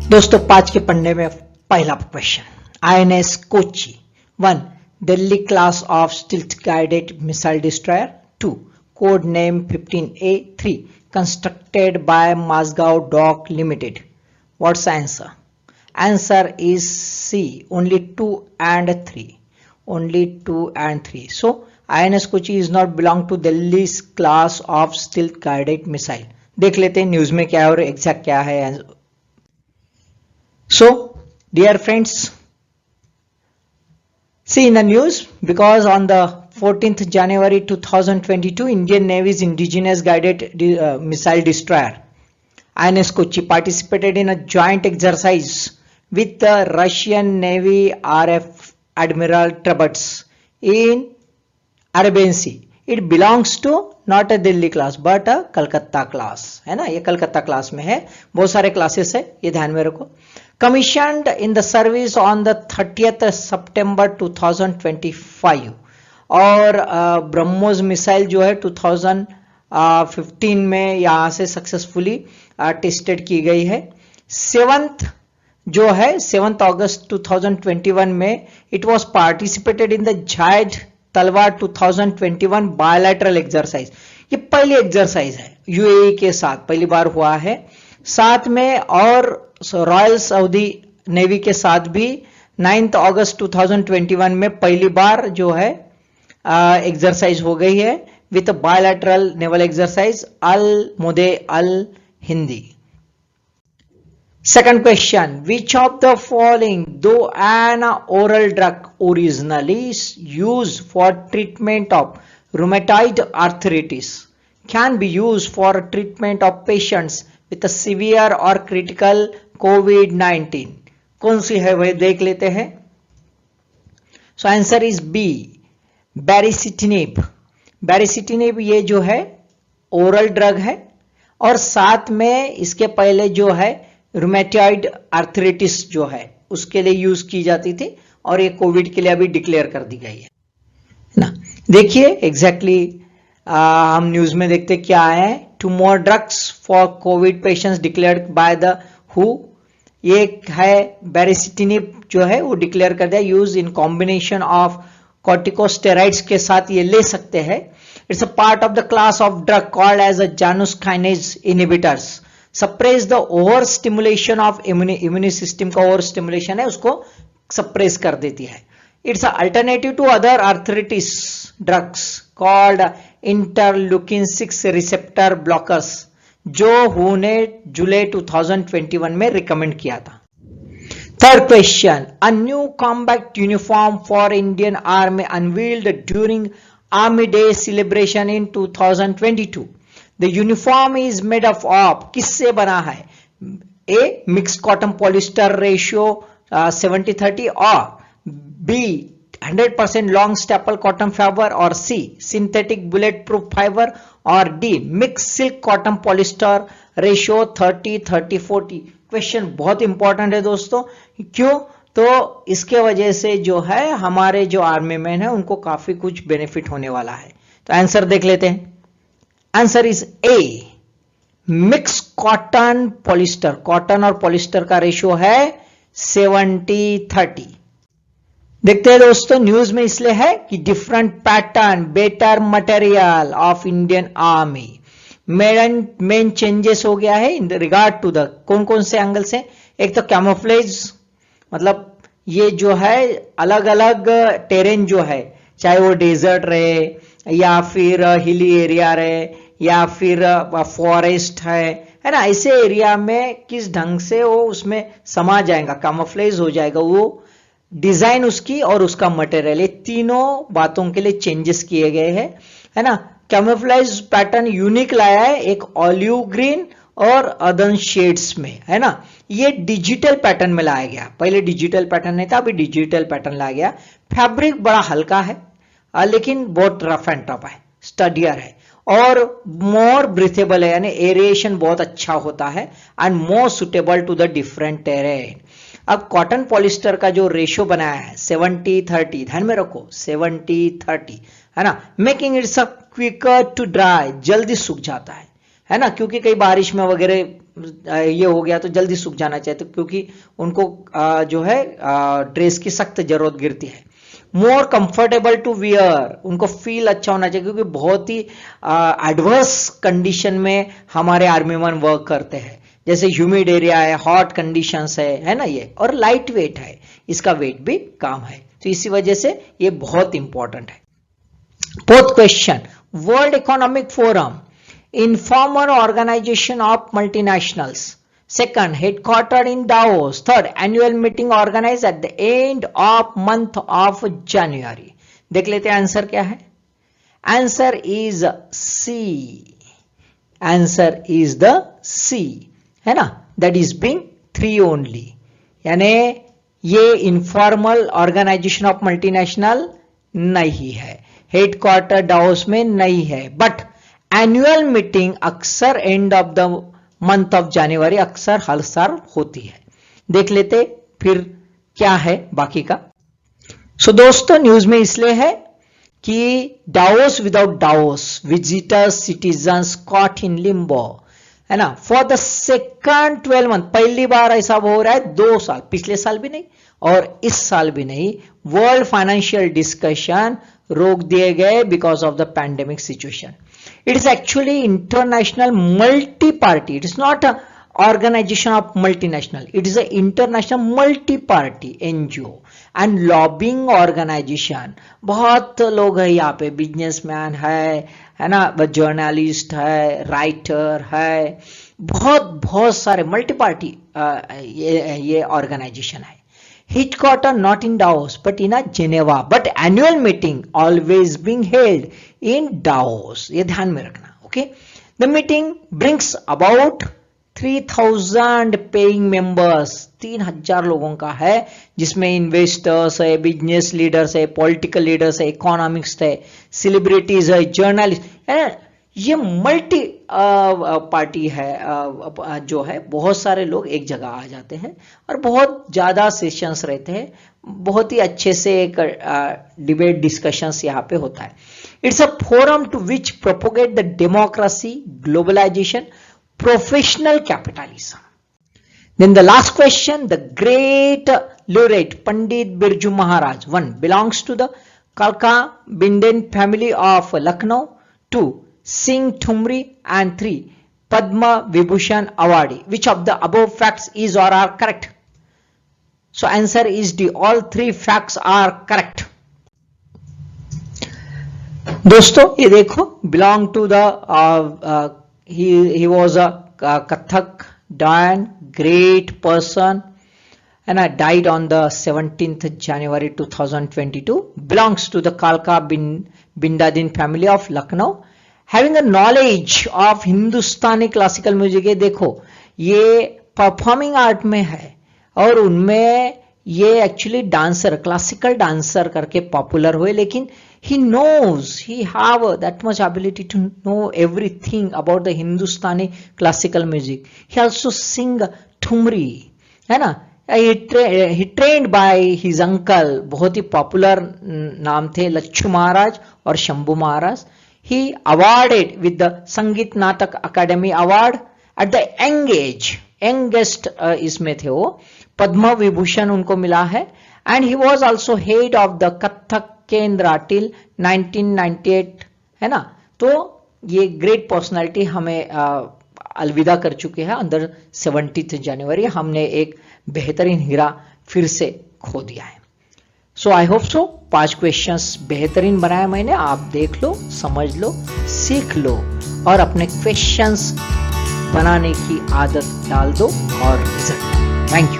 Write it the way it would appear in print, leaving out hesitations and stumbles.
दोस्तों पांच के पन्ने में पहला question, INS Kochi 1 Delhi class of stealth guided missile destroyer, 2 code name 15A, 3 constructed by Mazagon dock limited. What's answer? Answer is C, only 2 and 3. Only 2 and 3. So INS Kochi is not belong to Delhi's class of stealth guided missile. देख लेते हैं news में क्या है और exact क्या है. So dear friends, see in the news, because on the 14th January 2022 Indian Navy's indigenous guided missile destroyer INS Kochi participated in a joint exercise with the Russian Navy RF Admiral Trubets in Arabian Sea. It belongs to not a Delhi class but a Kolkata class, है ना. ये Calcutta class में है, बहुत सारे classes है, ये ध्यान में रखो. Commissioned in the service on the 30th September 2025 और ब्रह्मोस मिसाइल जो है 2015 में यहाँ से सक्सेसफुली टेस्टेड की गई है. 7 अगस्त 2021 में it was participated in the जायद तलवार 2021 बायलैटरल एक्सरसाइज. ये पहली एक्सरसाइज है यूएई के साथ, पहली बार हुआ है. साथ में और रॉयल सऊदी नेवी के साथ भी 9 अगस्त 2021 में पहली बार जो है एक्सरसाइज हो गई है विथ बायलैटरल नेवल एक्सरसाइज अल मुदे अल Hindi. Second question, which of the following, though an oral drug originally used for treatment of rheumatoid arthritis, can be used for treatment of patients with a severe or critical COVID-19? कौन सी है वह देख लेते हैं. So answer is B, baricitinib. baricitinib ये जो है oral drug है और साथ में इसके पहले जो है रूमेटॉइड आर्थराइटिस जो है उसके लिए यूज की जाती थी और ये कोविड के लिए अभी डिक्लेयर कर दी गई है ना. देखिए एग्जैक्टली हम न्यूज में देखते क्या है. 2 more drugs for Covid patients declared by the हु. ये है बैरिसिटिनिब जो है वो डिक्लेयर कर दिया, use in combination of corticosteroids के साथ ये ले सकते हैं. It's a part of the class of drug called as a Janus kinase inhibitors. Suppress the over stimulation of immune system का ओवर स्टिमुलेशन है उसको सप्रेस कर देती है. It's alternative to other arthritis drugs called interleukin 6 receptor blockers जो who ने जुलाई 2021 में recommend किया था. Third question, a new combat uniform for Indian army unveiled during army day celebration in 2022. The uniform is made of किससे बना है? A, mixed cotton polyester ratio 70-30 और B, 100% long staple cotton fiber और C, synthetic bulletproof fiber और D, mixed silk cotton polyester ratio 30-30-40. Question बहुत important है दोस्तों. क्यों? तो इसके वजह से जो है हमारे जो आर्मी मैन है उनको काफी कुछ बेनिफिट होने वाला है. तो आंसर देख लेते हैं. Answer is a, mix cotton polyester. Cotton और पॉलिस्टर का रेशियो है 70-30. देखते हैं दोस्तों न्यूज में इसलिए है कि different pattern better material of Indian army. Main changes हो गया है इन रिगार्ड टू द कौन कौन से एंगल से. एक तो कैमोफ्लेज, मतलब ये जो है अलग अलग टेरेन जो है, चाहे वो डेजर्ट रहे या फिर हिली एरिया रहे या फिर फॉरेस्ट है ना, ऐसे एरिया में किस ढंग से वो उसमें समा जाएगा, कैमोफ्लेज हो जाएगा, वो डिजाइन उसकी और उसका मटेरियल, ये तीनों बातों के लिए चेंजेस किए गए हैं, है ना. कैमोफ्लेज पैटर्न यूनिक लाया है, एक ऑलिव ग्रीन और अदर शेड्स में, है ना. ये डिजिटल पैटर्न में लाया गया, पहले डिजिटल पैटर्न नहीं था, अभी डिजिटल पैटर्न लाया गया. फैब्रिक बड़ा हल्का है लेकिन बहुत रफ एंड टफ है, स्टडियर है और मोर ब्रीथेबल है, यानी एरिएशन बहुत अच्छा होता है and more suitable to the different terrain. अब कॉटन पॉलिस्टर का जो रेशियो बनाया है 70-30, ध्यान में रखो 70-30, है ना. Making its quicker to dry, जल्दी सूख जाता है ना, क्योंकि कई बारिश में वगैरह ये हो गया तो जल्दी सूख जाना चाहिए, तो क्योंकि उनको जो है ड्रेस की सख्त जरूरत गिरती है। मोर कंफर्टेबल टू वियर, उनको फील अच्छा होना चाहिए, क्योंकि बहुत ही एडवर्स कंडीशन में हमारे आर्मी मैन वर्क करते हैं, जैसे ह्यूमिड एरिया है, हॉट कंडीशंस है ना ये, और लाइट वेट है, इसका वेट भी कम है, तो इसी वजह से ये बहुत इंपॉर्टेंट है। Fourth question, world economic forum, informal organization of multinationals. Second, headquartered in Davos. Third, annual meeting organized at the end of month of January. देख लेते हैं आंसर क्या है। Answer is C, answer is the C, है ना, that is being 3 only, यानी ये informal organisation of multinational नहीं है, हेडक्वार्टर डावोस में नहीं है, बट एनुअल मीटिंग अक्सर end of the month of January अक्सर हर साल होती है। देख लेते फिर क्या है बाकी का। सो दोस्तों, न्यूज में इसलिए है कि Davos without Davos, visitors citizens caught in Limbo, है ना, फॉर द सेकंड 12 मंथ, पहली बार ऐसा हो रहा है 2 साल, पिछले साल भी नहीं और इस साल भी नहीं, वर्ल्ड फाइनेंशियल डिस्कशन रोक दिए गए because of the pandemic situation. It is actually international multi-party. It is not an organization of multinational. It is an international multi-party NGO and lobbying organization. बहुत लोग है यहाँ पे, बिजनेसमैन है ना, जर्नलिस्ट है, राइटर है, बहुत सारे मल्टी पार्टी ये ऑर्गेनाइजेशन है। Headquarter not in Davos but in a Geneva, but annual meeting always being held in Davos. ये ध्यान में रखना, okay? The meeting brings about 3,000 paying members. 3,000 लोगों का है, जिसमें इन्वेस्टर्स है, बिजनेस लीडर्स है, पॉलिटिकल लीडर्स है, इकोनॉमिक्स है, सेलिब्रिटीज है, जर्नलिस्ट है। ये मल्टी पार्टी है, जो है बहुत सारे लोग एक जगह आ जाते हैं और बहुत ज़्यादा सेशंस रहते हैं, बहुत ही अच्छे से एक डिबेट डिस्कशंस यहाँ पे होता है। It's a forum to which propagate the democracy, globalisation, professional capitalism. Then the last question, the great laureate Pandit Birju Maharaj, 1 belongs to the Kalka Binden family of Lucknow, 2 Singh Thumri, and 3 Padma Vibhushan awardee. Which of the above facts is or are correct? So answer is D, all 3 facts are correct. दोस्तों ये देखो, belong to the he was a Kathak Dan, great person, and died on the 17th January 2022. Belongs to the Kalka Bindadin family of Lucknow. Having a knowledge of Hindustani classical music, ये देखो ये performing art में है और उनमें ये actually dancer, classical dancer करके popular हुए, लेकिन he knows, he have that much ability to know everything about the Hindustani classical music. He also sing thumri, है ना, he trained by his uncle, बहुत ही पॉपुलर नाम थे लच्छू महाराज और शंभू महाराज। He awarded with the संगीत नाटक अकादमी award at the young age, youngest इसमें थे वो, पद्म विभूषण उनको मिला है, and he was also head of the Kathak केंद्र till 1998, है ना। तो ये ग्रेट पर्सनालिटी हमें अलविदा कर चुके हैं अंदर 17 जनवरी। हमने एक बेहतरीन हीरा फिर से खो दिया है। सो आई होप सो 5 क्वेश्चंस बेहतरीन बनाया मैंने, आप देख लो, समझ लो, सीख लो और अपने क्वेश्चंस बनाने की आदत डाल दो और रिजल्ट। Thank you.